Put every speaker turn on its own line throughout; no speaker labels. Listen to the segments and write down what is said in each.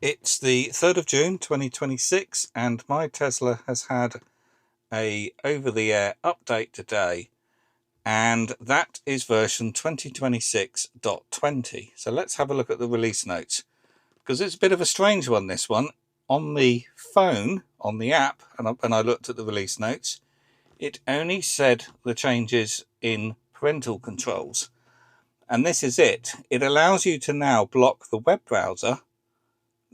It's the 3rd of June 2026 and my Tesla has had a over-the-air update today, and that is version 2026.20. So let's have a look at the release notes, because it's a bit of a strange one, this one. On the phone, on the app, and when I looked at the release notes, it only said the changes in parental controls. And this is it. It allows you to now block the web browser,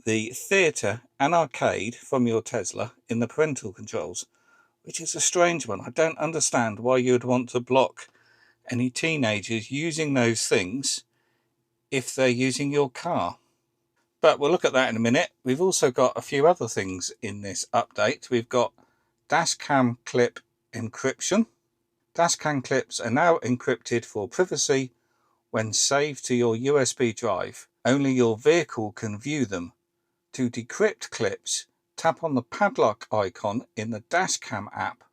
the theatre and arcade from your Tesla in the parental controls, which is a strange one. I don't understand why you would want to block any teenagers using those things if they're using your car. But we'll look at that in a minute. We've also got a few other things in this update. We've got Dashcam clip encryption. Dashcam clips are now encrypted for privacy when saved to your USB drive. Only your vehicle can view them. To decrypt clips, tap on the padlock icon in the Dashcam app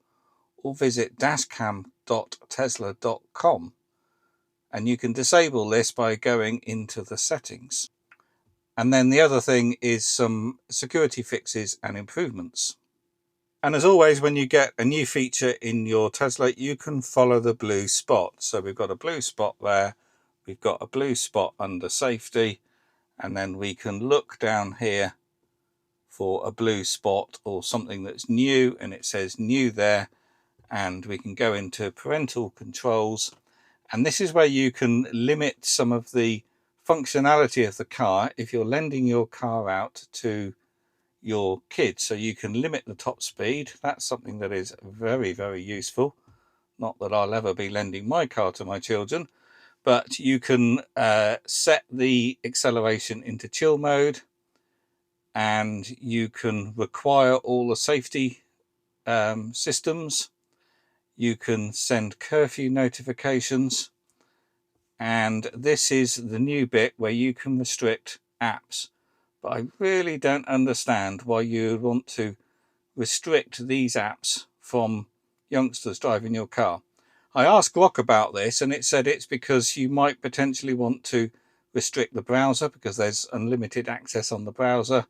or visit dashcam.tesla.com, and you can disable this by going into the settings. And then the other thing is some security fixes and improvements. And as always, when you get a new feature in your Tesla, you can follow the blue spot. So we've got a blue spot there, we've got a blue spot under safety, and then we can look down here for a blue spot or something that's new, and it says new there, and we can go into parental controls, and this is where you can limit some of the functionality of the car if you're lending your car out to your kids. So you can limit the top speed. That's something that is very, very useful. Not that I'll ever be lending my car to my children, but you can set the acceleration into chill mode, and you can require all the safety systems. You can send curfew notifications, and this is the new bit where you can restrict apps. But I really don't understand why you would want to restrict these apps from youngsters driving your car. I asked Grok about this, and it said it's because you might potentially want to restrict the browser because there's unlimited access on the browser,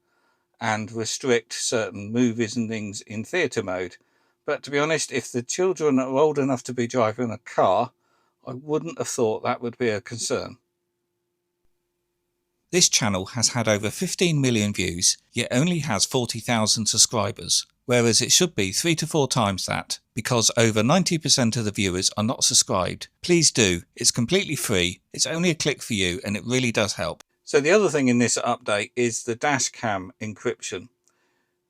and restrict certain movies and things in theatre mode. But to be honest, if the children are old enough to be driving a car, I wouldn't have thought that would be a concern. This channel has had over 15 million views, yet only has 40,000 subscribers, whereas it should be 3 to 4 times that, because over 90% of the viewers are not subscribed. Please do, it's completely free, it's only a click for you, and it really does help. So the other thing in this update is the Dashcam encryption.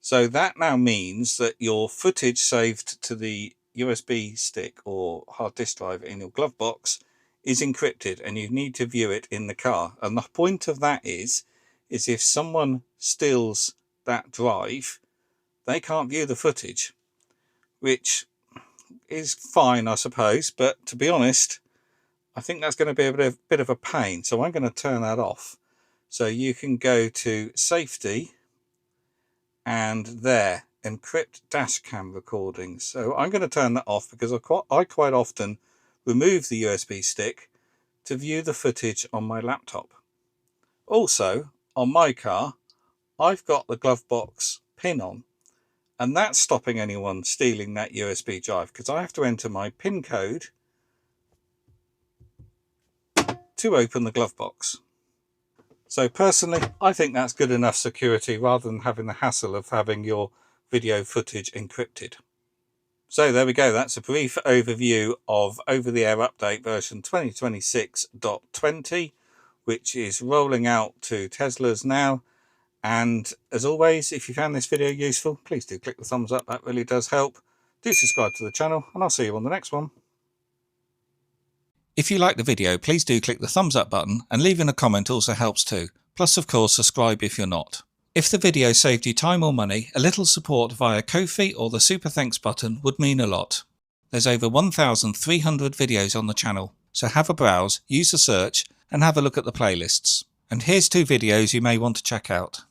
So that now means that your footage saved to the USB stick or hard disk drive in your glove box is encrypted, and you need to view it in the car. And the point of that is if someone steals that drive, they can't view the footage, which is fine, I suppose. But to be honest, I think that's going to be a bit of a pain. So I'm going to turn that off. So you can go to safety, and there, encrypt dashcam recordings. So I'm going to turn that off because I quite often remove the USB stick to view the footage on my laptop. Also, on my car, I've got the Glovebox PIN on, and that's stopping anyone stealing that USB drive because I have to enter my PIN code to open the Glovebox. So personally, I think that's good enough security rather than having the hassle of having your video footage encrypted. So there we go, that's a brief overview of over-the-air update version 2026.20, which is rolling out to Teslas now. And as always, if you found this video useful, please do click the thumbs up, that really does help. Do subscribe to the channel, and I'll see you on the next one. If you like the video, please do click the thumbs up button, and leaving a comment also helps too. Plus, of course, subscribe if you're not. If the video saved you time or money, a little support via Ko-fi or the Super Thanks button would mean a lot. There's over 1,300 videos on the channel, so have a browse, use the search, and have a look at the playlists. And here's 2 videos you may want to check out.